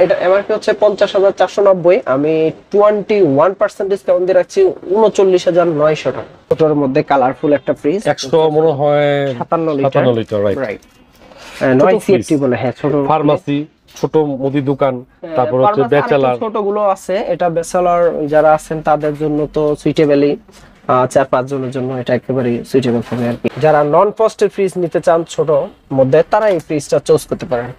এটা এমআরপি হচ্ছে 50,490, আমি 21% ডিসকাউন্ট দিয়ে রাখছি 39,900 টাকা। ছোটর মধ্যে কালারফুল একটা ফ্রিজ, 100 মনে হয় 57 লিটার, রাইট। নয় সিএফটি বলে, হ্যাঁ ছোট ফার্মাসি, ছোট মুদি দোকান, তারপর হচ্ছে ব্যাচেলার, ছোটগুলো আছে। এটা ব্যাচেলার যারা আছেন তাদের জন্য তো সুইটেবলই, 4-5 জনের জন্য এটা একেবারে সুইটেবল হবে আর কি। যারা নন ফ্রস্টেড ফ্রিজ নিতে চান ছোট মধ্যে, তারা এই ফ্রিজটা চুজ করতে পারেন।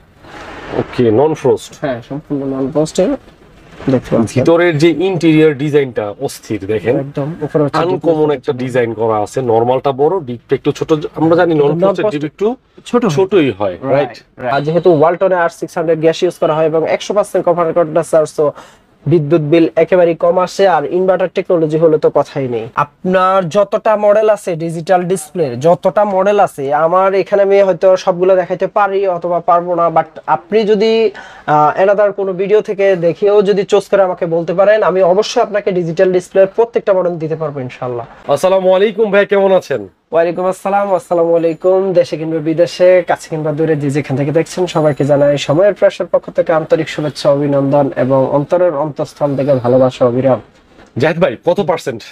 ওকে, নন ফ্রস্ট, হ্যাঁ সম্পূর্ণ নন ফ্রস্টেড। ভিতরের যে ইন্টেরিয়র ডিজাইনটা অস্থির, দেখেন একদম উপরে আনকমন একটা ডিজাইন করা আছে। নরমালটা বড়, ডিপটা একটু ছোট। আমরা জানি নন ফ্রস্টেড ডিপ একটু ছোটই হয়, রাইট। আর যেহেতু ওয়ালটনে R600 গ্যাস ইউজ করা হয় এবং 100% কভার কন্ট্রাস্ট চার্জ, তো বিদ্যুৎ বিল একেবারে কম আসে। আর ইনভার্টার টেকনোলজি হলে তো কথাই নেই। আপনার যতটা মডেল আছে, ডিজিটাল ডিসপ্লে যতটা মডেল আছে, আমার এখানে আমি হয়তো সবগুলো দেখাইতে পারি অথবা পারবো না, বাট আপনি যদি এনাদার কোনো ভিডিও থেকে দেখেও যদি চুজ করে আমাকে বলতে পারেন, আমি অবশ্যই আপনাকে ডিজিটাল ডিসপ্লের প্রত্যেকটা মডেল দিতে পারবো ইনশাআল্লাহ। আসসালামু আলাইকুম ভাই, কেমন আছেন? ওয়ালাইকুম আসসালাম। আসসালামু আলাইকুম। দেশে কিংবা বিদেশে, কাছে কিংবা দূরে, যে যেখান থেকে দেখছেন সবাইকে জানাই সময়ের প্রেসার পক্ষ থেকে আন্তরিক শুভেচ্ছা, অভিনন্দন এবং অন্তরের অন্তঃস্থল থেকে ভালোবাসা অবিরাম। জাহিদ ভাই, কত পার্সেন্ট?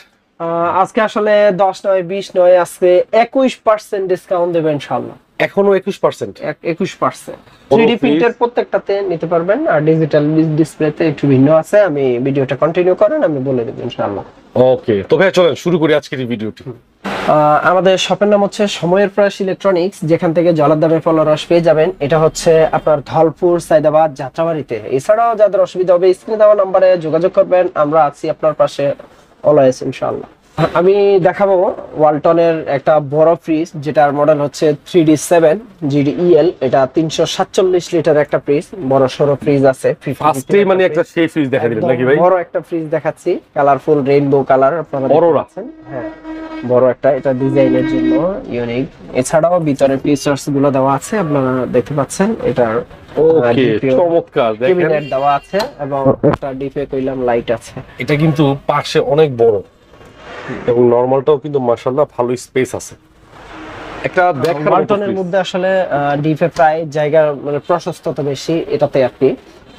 আজকে আসলে 10 নয় 20 নয়, আজকে 21% ডিসকাউন্ট দেবেন ইনশাআল্লাহ। এখনো 21%? 21% 3D প্রিন্টের প্রত্যেকটাতে নিতে পারবেন, আর ডিজিটাল ডিসপ্লেতে একটু ভিন্ন আছে। আমি ভিডিওটা কন্টিনিউ করেন, আমি বলে দেব ইনশাআল্লাহ। ওকে, তো ভাই চলেন শুরু করি আজকের এই ভিডিওটি। আমাদের শপের নাম হচ্ছে সময়ের প্রয়াস ইলেকট্রনিক্স, যেখান থেকে জলের দামে ফলরস পেয়ে যাবেন। এটা হচ্ছে আপনার ধলপুর, সাইদাবাদ, যাত্রাবাড়িতে। এছাড়াও যাদের অসুবিধা হবে স্ক্রিনে দেওয়া নম্বরে যোগাযোগ করবেন, আমরা আছি আপনার পাশে অলওয়েজ ইনশাআল্লাহ। আমি দেখাবো ওয়ালটনের একটা বড় ফ্রিজ, যেটার মডেল হচ্ছে 3D7 GDEL। এটা 347 লিটার একটা ফ্রিজ, বড় সরো ফ্রিজ আছে। ফার্স্টেই মানে একটা সেই ফ্রিজ দেখা দিলেন নাকি ভাই? বড় একটা ফ্রিজ দেখাচ্ছি, কালারফুল রেইনবো কালার আপনারা দেখতে পাচ্ছেন। হ্যাঁ বড় একটা, এটা ডিজাইনের জন্য ইউনিক। এছাড়াও ভিতরে ফিচারস গুলো দেওয়া আছে, আপনারা দেখতে পাচ্ছেন। এটার ওকে, চমৎকার দেখেন, ক্যাবিনেট দেওয়া আছে এবং একটা ডিপে কইলাম লাইট আছে। এটা কিন্তু পাশে অনেক বড় এবং নরমালটাও কিন্তু মাশাআল্লাহ ভালো স্পেস আছে। একটা দেখার ওয়ালটনের মধ্যে আসলে ডিপে প্রায় জায়গা মানে প্রশস্ততা বেশি এটাতে আর কি।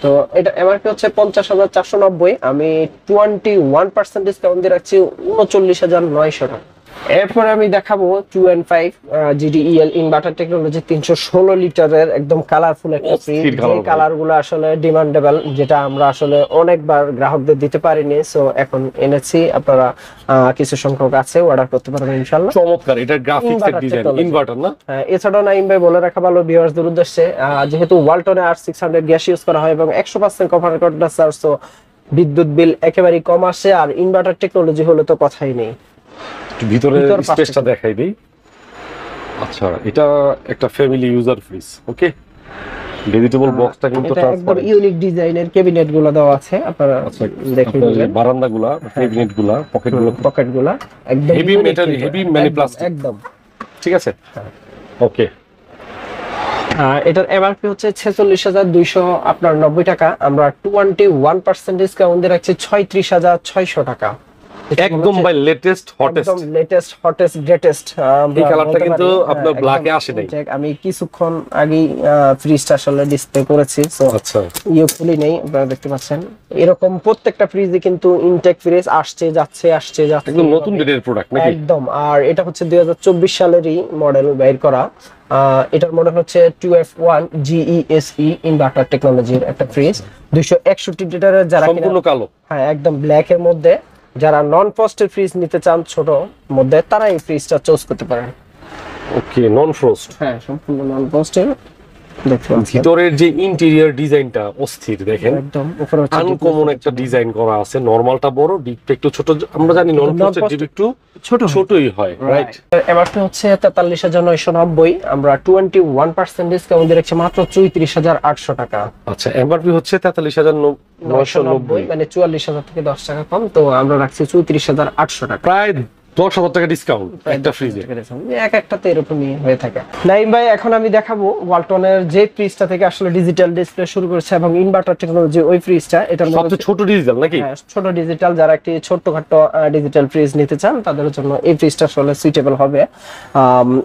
তো এটা এমআরপি হচ্ছে 50,490, আমি 21% ডিসকাউন্ট দিয়ে রাখছি 39,900 টাকা। এরপরে আমি দেখাবো 2N5 GDEL ইনভার্টার টেকনোলজি, 316 লিটারের একদম কালারফুল একটা ফ্রিজ। যে কালারগুলো আসলে ডিমান্ডেবল, যেটা আমরা আসলে অনেকবার গ্রাহকদের দিতে পারিনি, সো এখন এনেছি। আপনারা কিছু সংখ্যক আছে, অর্ডার করতে পারবেন ইনশাআল্লাহ। চমৎকার, এটা গ্রাফিক্স এর ডিজাইন, ইনভার্টার না? এছাড়াও নাইম ভাই বলে রাখা ভালো ভিউয়ারদের উদ্দেশ্যে, যেহেতু ওয়ালটনে R600 গ্যাস ইউজ করা হয় এবং 100% কভার কন্ট্রাস্ট চার্জ, তো বিদ্যুৎ বিল একেবারে কম আসে। আর ইনভার্টার টেকনোলজি হলে তো কথাই নেই। ভিতরের স্পেসটা দেখাই দেই। আচ্ছা, এটা একটা ফ্যামিলি ইউজার ফ্রিজ। ওকে, ভেজিটেবল বক্সটা কিন্তু একদম ইউনিক ডিজাইনের ক্যাবিনেট গুলো দেওয়া আছে, আপনারা দেখে নেবেন। বারান্দাগুলা, ক্যাবিনেটগুলা, পকেটগুলা একদম হেভি মেটাল, হেভি মানে প্লাস্টিক একদম ঠিক আছে। ওকে, এটার এমআরপি হচ্ছে 46,200 আপনার 90 টাকা। আমরা 21% ডিসকাউন্ট দিয়ে রাখছি 36,600 টাকা। একদম বাই লেটেস্ট হটেস্ট গ্রেটেস্ট। এই কালারটা কিন্তু আপনার ব্ল্যাকে আসে নাই। আমি কিছুক্ষণ আগেই ফ্রিজটা আসলে ডিসপ্লে করেছি, সো আচ্ছা ইয়ে খুলি নেই, আপনারা দেখতে পাচ্ছেন। এরকম প্রত্যেকটা ফ্রিজে কিন্তু ইনটেক ফ্রিজ আসছে যাচ্ছে একদম নতুন ডেটের প্রোডাক্ট নাকি? একদম। আর এটা হচ্ছে 2024 সালেরই মডেল বের করা। এটার মডেল হচ্ছে 2F1 GESE ইনভার্টার টেকনোলজির একটা ফ্রিজ, 261 লিটারের। যারা সম্পূর্ণ কালো, হ্যাঁ একদম ব্ল্যাক এর মধ্যে, যারা নন ফ্রস্টেড ফ্রিজ নিতে চান ছোট মধ্যে, তারা এই ফ্রিজটা চুজ করতে পারেন। ওকে, নন ফ্রস্ট, হ্যাঁ সম্পূর্ণ নন ফ্রস্টেড। ভিতরের যে ইন্টেরিয়র ডিজাইনটা অস্থির, দেখেন একদম উপরে আনকমন একটা ডিজাইন করা আছে। নরমালটা বড়, ডিপটা একটু ছোট। আমরা জানি নন ফ্রস্টেড ডিপ একটু ছোটই হয়, রাইট। এমআরপি হচ্ছে 43,990, আমরা 21% ডিসকাউন্ট দিয়ে রাখছি মাত্র 34,800 টাকা। আচ্ছা, এমআরপি হচ্ছে 43,990, মানে 44,000 থেকে 10 টাকা কম, তো আমরা রাখছি 34,800 টাকা। প্রায় 10,000 টাকা ডিসকাউন্ট একটা ফ্রিজে। এক একটাতে এরকমই হয়ে থাকে। নাইম ভাই, এখন আমি দেখাবো ওয়ালটনের যে ফ্রিজটা থেকে আসলে ডিজিটাল ডিসপ্লে শুরু করেছে এবং ইনভার্টার টেকনোলজি, ওই ফ্রিজটা। এটার মধ্যে সবচেয়ে ছোট ডিজিটাল নাকি? হ্যাঁ, ছোট ডিজিটাল। যারা একটি ছোটখাটো ডিজিটাল ফ্রিজ নিতে চান তাদের জন্য এই ফ্রিজটা আসলে সুইটেবল হবে।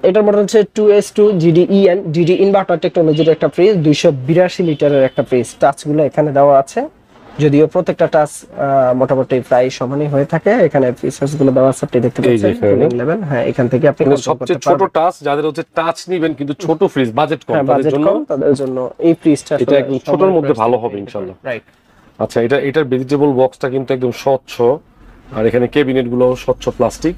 এটার মডেল হচ্ছে 2S2 GDEN DD ইনভার্টার টেকনোলজির একটা ফ্রিজ, 282 লিটারের একটা ফ্রিজ। টাচগুলো এখানে দেওয়া আছে, যদিও প্রত্যেকটা টাচ মোটামুটি প্রায় সমানই হয়ে থাকে। এখানে ফিচারস গুলো দেওয়া আছে, আপনি দেখতে পাচ্ছেন কুলিং লেভেল। হ্যাঁ, এখান থেকে আপনি সবচেয়ে ছোট টাচ, যাদের হচ্ছে টাচ নেবেন কিন্তু ছোট ফ্রিজ, বাজেট কম, তাদের জন্য এই ফ্রিজটা এটা একদম ছোটর মধ্যে ভালো হবে ইনশাআল্লাহ। রাইট। আচ্ছা, এটার ভেজিটেবল বক্সটা কিন্তু একদম স্বচ্ছ, আর এখানে ক্যাবিনেট গুলো স্বচ্ছ প্লাস্টিক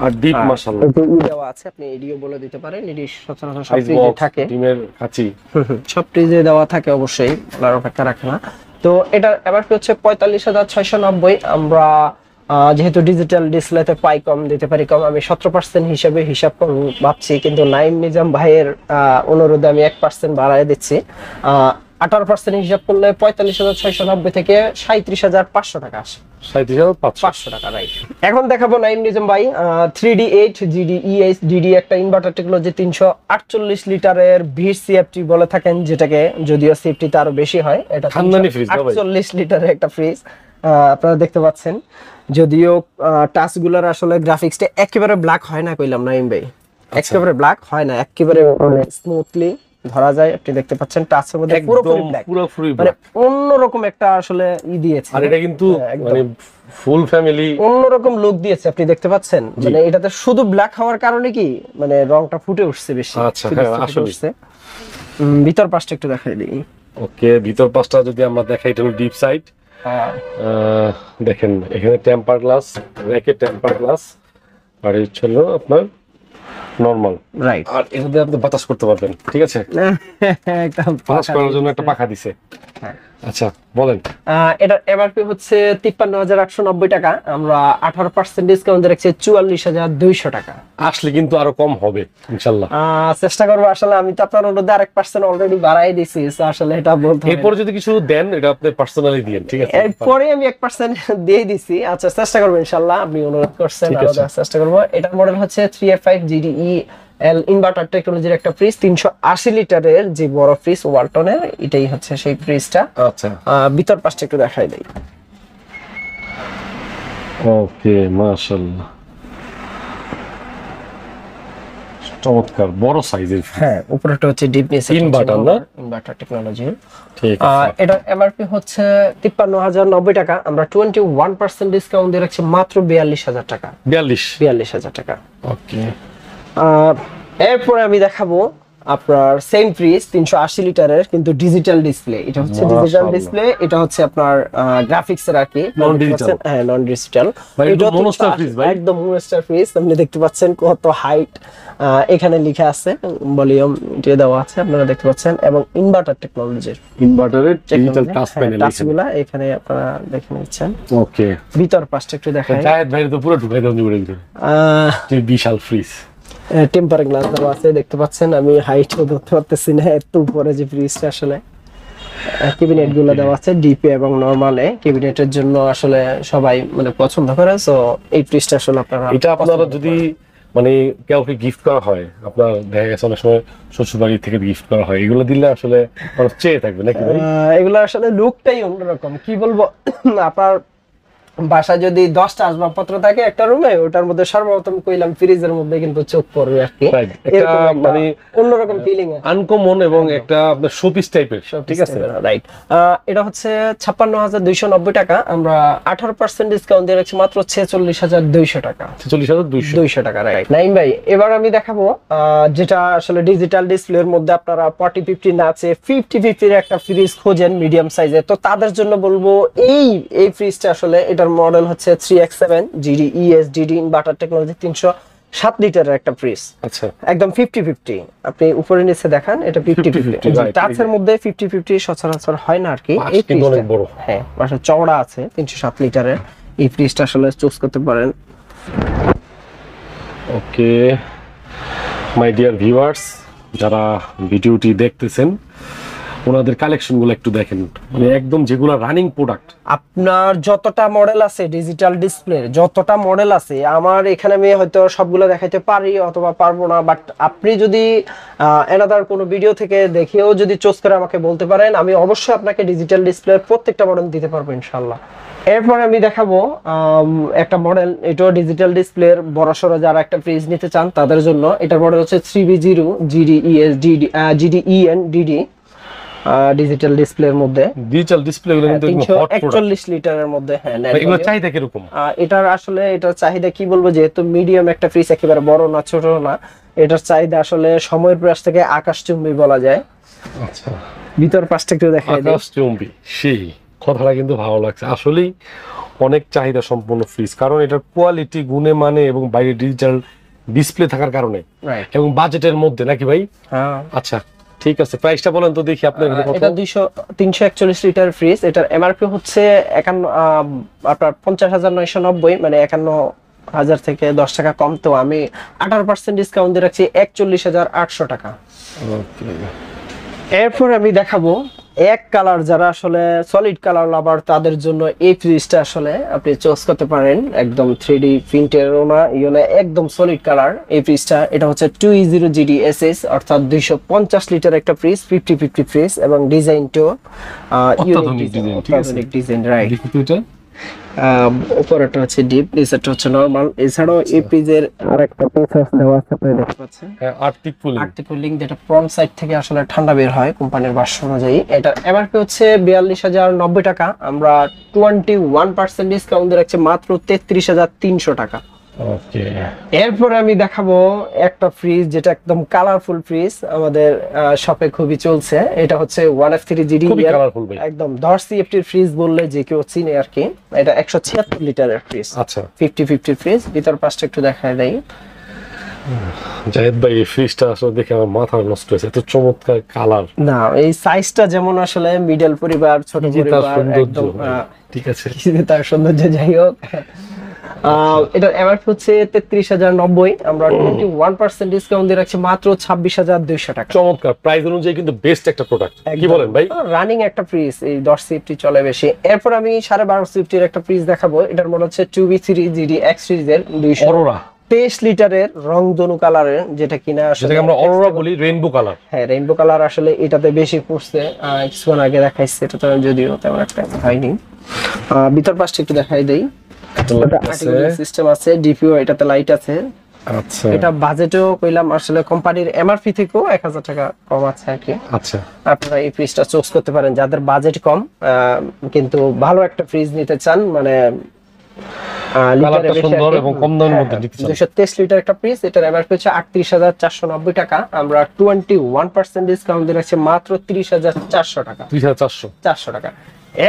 আর ডিপ মাশাআল্লাহ। একটু দেওয়া আছে, আপনি এডিও বলে দিতে পারেন। এডি সচরাচর সব ফ্রিজে থাকে, ডিমের কাচি সব ফ্রিজে দেওয়া থাকে অবশ্যই, বলার অপেক্ষা রাখে না। তো এটার এমআরপি হচ্ছে 45,690। আমরা যেহেতু ডিজিটাল ডিসপ্লেতে পাই কম, দিতে পারি কম, আমি 17% হিসাবে হিসাব ভাবছি, কিন্তু নাইম নিজাম ভাইয়ের অনুরোধে আমি 1% বাড়ায় দিচ্ছি। 18% হিসাব করলে 45,690 থেকে 37,500 টাকা আসে। 37,500 টাকা, রাইট। এখন দেখাবো নাইম নিজাম ভাই 3D8 GDES DD একটা ইনভার্টার টেকনোলজি, 348 লিটারের VCFT বলে থাকেন যেটাকে, যদিও সেফটিতে আরো বেশি হয়। এটা 48 লিটারের একটা ফ্রিজ আপনারা দেখতে পাচ্ছেন। যদিও টাচগুলোর আসলে গ্রাফিক্সটা একেবারে ব্ল্যাক হয় না, কইলাম নাইম ভাই, একেবারে ব্ল্যাক হয় না, একেবারে স্মুথলি ধরা যায়। আপনি দেখতে পাচ্ছেন টাচের মধ্যে পুরোপুরি ব্ল্যাক, মানে অন্যরকম একটা আসলে দিয়েছে। আর এটা কিন্তু মানে ফুল ফ্যামিলি অন্যরকম লুক দিয়েছে, আপনি দেখতে পাচ্ছেন। মানে এটাতে শুধু ব্ল্যাক হওয়ার কারণে কি, মানে রংটা ফুটে উঠছে বেশি। আচ্ছা, হ্যাঁ আসলে ভিতর পাশটা একটু দেখাই দিই। ওকে, ভিতর পাশটা যদি আমরা দেখাই, এটা হলো ডিপ সাইড। দেখেন এখানে temper glass, racket temper glass, আর এই ছিল আপনার নরমাল, রাইট। আর এটাতে আপনি বাতাস করতে পারবেন, ঠিক আছে? একদম বাতাস করার জন্য একটা পাখা দিছে। আচ্ছা বলেন। এটার এমআরপি হচ্ছে 53,890 টাকা। আমরা 18% ডিসকাউন্ট রাখছি 44,200 টাকা। আসলে কিন্তু আরো কম হবে ইনশাআল্লাহ। চেষ্টা করব। আসলে আমি তো আপনার অনুরোধে 1% অলরেডি বাড়াই দিয়েছি, আসলে এটা বলতে হবে। এরপর যদি কিছু দেন এটা আপনি পার্সোনালি দিবেন, ঠিক আছে? এরপরে আমি 1% দিয়ে দিছি। আচ্ছা, চেষ্টা করব ইনশাআল্লাহ, আপনি অনুরোধ করছেন, আরো চেষ্টা করব। এটার মডেল হচ্ছে 3F5 GDEL ইনভার্টার টেকনোলজির একটা ফ্রিজ, 380 লিটারের যে বড় ফ্রিজ ওয়ালটনের, এটাই হচ্ছে সেই ফ্রিজটা। আচ্ছা, ভিতর পাশটা একটু দেখাই দেই। ওকে, মাশাআল্লাহ, চমৎকার বড় সাইজের। হ্যাঁ, উপরেটা হচ্ছে ডিপ নিচে ইনভার্টার, না ইনভার্টার টেকনোলজি। ঠিক আছে। এটা এমআরপি হচ্ছে 53,090 টাকা। আমরা 21% ডিসকাউন্ট দিয়ে রাখছি মাত্র 42,000 টাকা। 42,000 টাকা। ওকে। এরপরে আমি দেখাবো আপনার সেম ফ্রিজ, 380 লিটারের, কিন্তু ডিজিটাল ডিসপ্লে। এটা হচ্ছে ডিজিটাল ডিসপ্লে, এটা হচ্ছে আপনার গ্রাফিক্স এর আর কি, নন ডিজিটাল। হ্যাঁ, নন ডিজিটাল। এটা মনস্টার ফ্রিজ ভাই, একদম মনস্টার ফ্রিজ। আপনি দেখতে পাচ্ছেন কত হাইট, এখানে লেখা আছে, ভলিউম দিয়ে দেওয়া আছে, আপনারা দেখতে পাচ্ছেন। এবং ইনভার্টার টেকনোলজির, ইনভার্টারের ডিজিটাল টাচ প্যানেল, টাচগুলো এখানে আপনারা দেখে নিচ্ছেন। ওকে, ভিতর পাশটা একটু দেখাই। জায়েদ ভাই তো পুরো ঢুকাই দাও নিউরে ভিতরে। বিশাল ফ্রিজ, টেম্পার গ্লাস দেওয়া আছে, দেখতে পাচ্ছেন। আমি হাইটও ধরতে পারতেছি না, এত উপরে যে ফ্রিজটা। আসলে ক্যাবিনেট গুলো দেওয়া আছে ডিপে এবং নরমালে। ক্যাবিনেটের জন্য আসলে সবাই মানে পছন্দ করে, সো এই ফ্রিজটা আসলে আপনারা, এটা আপনারা যদি মানে কাউকে গিফট করা হয়, আপনার দেখা গেছে অনেক সময় শ্বশুরবাড়ি থেকে গিফট করা হয়, এগুলো দিলে আসলে মানুষ চেয়ে থাকবে নাকি ভাই? এগুলো আসলে লুকটাই অন্যরকম, কি বলবো। আপনার বাসায় যদি 10টা আসবাবপত্র থাকে একটা রুমে, ওটার মধ্যে সর্বপ্রথম কইলাম ফ্রিজের মধ্যে কিন্তু চোখ পড়বে আর কি। এটা মানে অন্যরকম ফিলিং, আনকমন এবং একটা আপনার শোপিস টাইপের, ঠিক আছে? রাইট। এটা হচ্ছে 56,290 টাকা। আমরা 18% ডিসকাউন্ট দিয়ে রাখছি মাত্র 46,200 টাকা। 46,200 টাকা, রাইট। নাইম ভাই, এবার আমি দেখাবো যেটা আসলে ডিজিটাল ডিসপ্লের মধ্যে আপনারা 40-50 না আছে 50-50 একটা ফ্রিজ খোঁজেন মিডিয়াম সাইজে, তো তাদের জন্য বলবো এই ফ্রিজটা আসলে, এটার মডেল হচ্ছে 3X7 GDES DD inverter technology, 307 লিটারের একটা ফ্রিজ। আচ্ছা, একদম 50-50। আপনি উপরে নিচে দেখান, এটা 50-50। টাচের মধ্যে 50-50 সচরাচর হয় না আর কি। এই ফ্রিজটা অনেক বড়, হ্যাঁ, পাশে চওড়া আছে, 307 লিটারের। এই ফ্রিজটা আসলে চুজ করতে পারেন। ওকে, মাই ডিয়ার ভিউয়ার্স, যারা ভিডিওটি দেখতেছেন ওনাদের কালেকশন গুলো একটু দেখেন, মানে একদম যেগুলো রানিং প্রোডাক্ট। আপনার যতটা মডেল আছে ডিজিটাল ডিসপ্লে, যতটা মডেল আছে আমার এখানে, আমি হয়তো সবগুলো দেখাইতে পারি অথবা পারবো না, বাট আপনি যদি এনাদার কোনো ভিডিও থেকে দেখেও যদি চুজ করে আমাকে বলতে পারেন, আমি অবশ্যই আপনাকে ডিজিটাল ডিসপ্লের প্রত্যেকটা মডেল দিতে পারবো ইনশাআল্লাহ। এরপরে আমি দেখাবো একটা মডেল, এটাও ডিজিটাল ডিসপ্লের বড়সড় যারা একটা ফ্রিজ নিতে চান তাদের জন্য। এটার মডেল হচ্ছে 3B0 GDEN-DD ডিজিটাল ডিসপ্লের মধ্যে। ডিজিটাল ডিসপ্লে গুলো কিন্তু একদম হট প্রোডাক্ট, 341 লিটারের মধ্যে। হ্যাঁ, এগুলো চাহিদা কি রকম? এটার আসলে এটার চাহিদা কি বলবো, যেহেতু মিডিয়াম একটা ফ্রিজ, একেবারে বড় না ছোট না, এটার চাহিদা আসলে সময়ের প্রয়াস থেকে আকাশচুম্বী বলা যায়। আচ্ছা, ভিতর পাশটা একটু দেখাই দিই। আকাশচুম্বী, সেই কথাটা কিন্তু ভালো লাগছে। আসলেই অনেক চাহিদা সম্পন্ন ফ্রিজ, কারণ এটার কোয়ালিটি, গুণে মানে এবং বাইরে ডিজিটাল ডিসপ্লে থাকার কারণে এবং বাজেটের মধ্যে, নাকি ভাই? হ্যাঁ, আচ্ছা ঠিক আছে, প্রাইসটা বলেন তো দেখি আপনার এখানে কত। এটা 341 লিটার ফ্রিজ। এটার এমআরপি হচ্ছে 51 আপনার 50,990, মানে 51,000 থেকে 10 টাকা কম। তো আমি 18% ডিসকাউন্ট দিয়ে রাখছি 41,800 টাকা। ওকে, এরপর আমি দেখাবো এক কালার, যারা আসলে সলিড কালার লাভার তাদের জন্য এই ফ্রিজটা আসলে আপনি চুজ করতে পারেন। একদম 3D প্রিন্টেরও না, ইওনা, একদম সলিড কালার এই ফ্রিজটা। এটা হচ্ছে 2E0 GDSS, অর্থাৎ 250 লিটার একটা ফ্রিজ, 50-50 ফ্রিজ, এবং ডিজাইনটাও অত্যাধুনিক ডিজাইন, ঠিক আছে, অত্যাধুনিক ডিজাইন, রাইট। দেখি তো এটা উপরেরটা হচ্ছে ডিপ, নিচেরটা হচ্ছে নরমাল। এছাড়াও এই ফ্রিজের আরেকটা ফিচারস দেওয়া আছে, আপনি দেখতে পাচ্ছেন, হ্যাঁ, আর্টিক কুলিং, যেটা ফ্রন্ট সাইড থেকে আসলে ঠান্ডা বের হয় কোম্পানির ভাষ্য অনুযায়ী। এটা এমআরপি হচ্ছে 42,090 টাকা, আমরা 21% ডিসকাউন্ট দিয়ে রাখছি মাত্র 33,300 টাকা। ওকে, এরপরে আমি দেখাবো একটা ফ্রিজ, যেটা একদম কালারফুল ফ্রিজ, আমাদের শপে খুবই চলছে। এটা হচ্ছে 1F3 GDEN, একদম 10 CFT ফ্রিজ বললে যে কেউ চিনে আর কি। এটা 176 লিটারের ফ্রিজ, আচ্ছা, 50-50 ফ্রিজ। ভিতর পাশটা একটু দেখায় দেই। জাহিদ ভাই, এই ফ্রিজটা আসলে দেখে আমার মাথা নষ্ট হয়েছে, এত চমৎকার কালার। না, এই সাইজটা যেমন আসলে মিডল পরিবার, ছোট পরিবার, একদম ঠিক আছে, তার সৌন্দর্য, যাই হোক। এটার এমআরপি হচ্ছে 33,090, আমরা 21% ডিসকাউন্ট দিয়ে রাখছি মাত্র 26,200 টাকা। চমৎকার প্রাইস অনুযায়ী কিন্তু বেস্ট একটা প্রোডাক্ট, কি বলেন ভাই? রানিং একটা ফ্রিজ, এই 10 সিএফটি চলে বেশি। এরপর আমি 12.5 সিএফটির একটা ফ্রিজ দেখাবো। এটার মডেল হচ্ছে 2B3 GDX সিরিজের 223 লিটারের রংধনু কালারের, যেটা কিনা আসলে আমরা অরোরা বলি, রেইনবো কালার। হ্যাঁ, রেইনবো কালার আসলে এটাতে বেশি পড়ছে। কিছুক্ষণ আগে দেখাইছে, এটা তো যদিও তেমন একটা হয়নি। ভিতর পাশটা একটু দেখাই দেই। সিস্টেম আছে, ডিপিও এটাতে লাইট আছে। আচ্ছা, এটা বাজেটও কইলাম আসলে কোম্পানির এমআরপি থেকেও 1000 টাকা কম আছে আর কি। আচ্ছা, আপনারা এই ফ্রিজটা চুজ করতে পারেন যাদের বাজেট কম, কিন্তু ভালো একটা ফ্রিজ নিতে চান, মানে কালারটা সুন্দর এবং কম দামের মধ্যে নিতে চান। 223 লিটার একটা ফ্রিজ, এটার এমআরপি হচ্ছে 38,490 টাকা, আমরা 21% ডিসকাউন্ট দিয়ে রাখছি মাত্র 30,400 টাকা। 30,400 টাকা।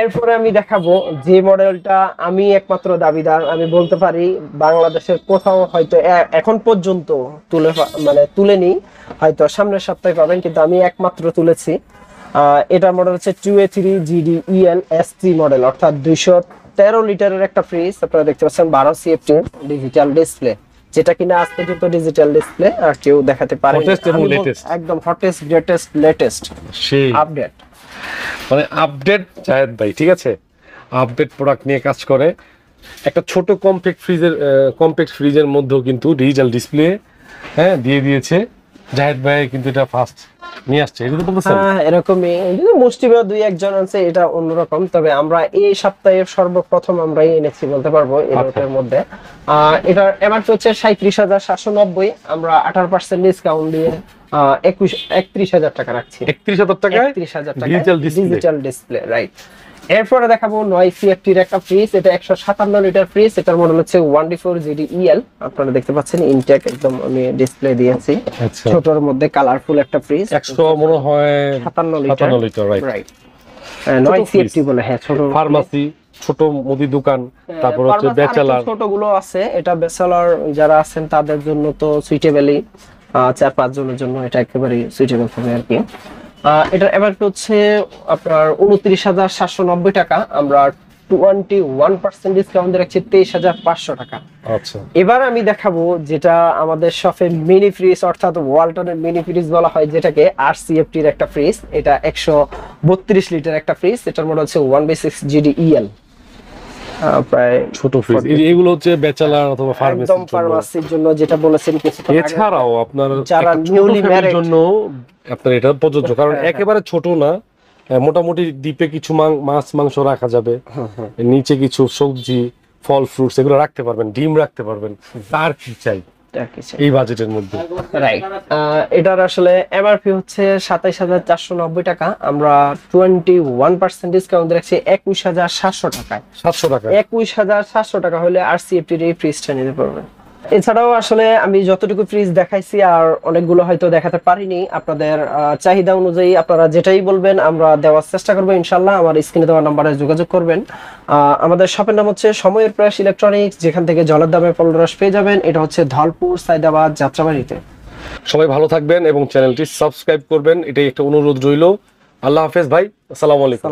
এরপরে আমি দেখাবো যে মডেলটা আমি একমাত্র দাবিদার, আমি বলতে পারি বাংলাদেশের কোথাও হয়তো এখন পর্যন্ত তুলেনি, হয়তো সামনের সপ্তাহে পাবেন, কিন্তু আমি একমাত্র তুলেছি। এটার মডেল হচ্ছে 2A3 GDEN SC মডেল, অর্থাৎ 213 লিটারের একটা ফ্রিজ। আপনারা দেখতে পাচ্ছেন 12 CFT ডিজিটাল ডিসপ্লে, যেটা কিনা আজ পর্যন্ত ডিজিটাল ডিসপ্লে আর কেউ দেখাতে পারে না। একদম হটেস্ট, গ্রেটেস্ট, লেটেস্ট আপডেট, মানে আপডেট জায়েদ ভাই, ঠিক আছে, আপডেট প্রোডাক্ট নিয়ে কাজ করে। একটা ছোট কম্প্যাক্ট ফ্রিজের মধ্যেও কিন্তু ডিজিটাল ডিসপ্লে দিয়ে দিয়েছে জায়েদ ভাই, কিন্তু এটা ফার্স্ট নিয়ে আসছে, এটা তো বলতেছেন। এরকমই মুষ্টিমেয় দুই একজন আছে, এটা অন্যরকম। তবে আমরা এই সপ্তাহে সর্বপ্রথম আমরাই এনেছি বলতে পারবো এর মধ্যে। এটার এমআরপি হচ্ছে 37,790, আমরা 18% ডিসকাউন্ট দিয়ে 31,000 টাকা রাখছি। 31,000 টাকা ডিজিটাল ডিসপ্লে, রাইট। এরপরে দেখাবো 9 CFT এর একটা ফ্রিজ, এটা 157 লিটার ফ্রিজ। এটার মডেল হচ্ছে 1D4 GDEL, আপনারা দেখতে পাচ্ছেন ইনটেক একদম আমি ডিসপ্লে দিয়েছি। ছোটর মধ্যে কালারফুল একটা ফ্রিজ, 100 মনে হয় 57 লিটার, রাইট। 9 CFT বলে, হ্যাঁ, ছোট ফার্মাসি, ছোট মুদি দোকান, তারপর হচ্ছে ব্যাচেলার, ছোটগুলো আছে। এটা ব্যাচেলার যারা আছেন তাদের জন্য তো সুইটেবলই, 4-5 জনের জন্য এটা একেবারে সুইটেবল হবে আর কি। এটার এমআরপি হচ্ছে আপনার 29,790 টাকা, আমরা 21% ডিসকাউন্ট দিয়ে রাখছি 23,500 টাকা। আচ্ছা, এবার আমি দেখাবো যেটা আমাদের শপে মিনি ফ্রিজ অর্থাৎ ওয়ালটনের মিনি ফ্রিজ বলা হয় যেটাকে, RCFT-র একটা ফ্রিজ। এটা 132 লিটার একটা ফ্রিজ, এটার মডেল হচ্ছে 1/6 GDEL। প্রায় ছোট ফ্রিজ। এগুলো হচ্ছে ব্যাচেলর অথবা একদম ফার্মেসির জন্য যেটা বলেছেন কিছু। এছাড়াও আপনার যারা একটা ছোট নিউলি ফ্যামিলির ম্যারিড জন্য আপনার এটা প্রযোজ্য, কারণ একেবারে ছোট না, মোটামুটি ডিপে কিছু মাছ মাংস রাখা যাবে, নিচে কিছু সবজি ফল ফ্রুটস এগুলো রাখতে পারবেন, ডিম রাখতে পারবেন, তার কি চাই এই বাজেটের মধ্যে। রাইট, এটার আসলে এমআরপি হচ্ছে 27,490 টাকা, আমরা 21% ডিসকাউন্ট রাখছি 21,700 টাকায়। 700 টাকা, 21,700 টাকা হলে RCFT-র এই ফ্রিজটা নিতে পারবেন। এছাড়াও আসলে আমি যতটুকু ফ্রিজ দেখাইছি আর অনেকগুলো হয়তো দেখাতে পারিনি, আপনাদের চাহিদা অনুযায়ী আপনারা যেটাই বলবেন আমরা দেওয়ার চেষ্টা করবো ইনশাল্লাহ। আমার স্ক্রিনে দেওয়া নাম্বারে যোগাযোগ করবেন। আমাদের শপের নাম হচ্ছে সময়ের প্রয়াস ইলেকট্রনিক্স, যেখান থেকে জলের দামে ফল রস পেয়ে যাবেন। এটা হচ্ছে ধলপুর সাইদাবাদ যাত্রাবাড়িতে। সবাই ভালো থাকবেন এবং চ্যানেলটি সাবস্ক্রাইব করবেন, এটাই একটা অনুরোধ রইল। আল্লাহ হাফেজ ভাই, আসসালামু আলাইকুম।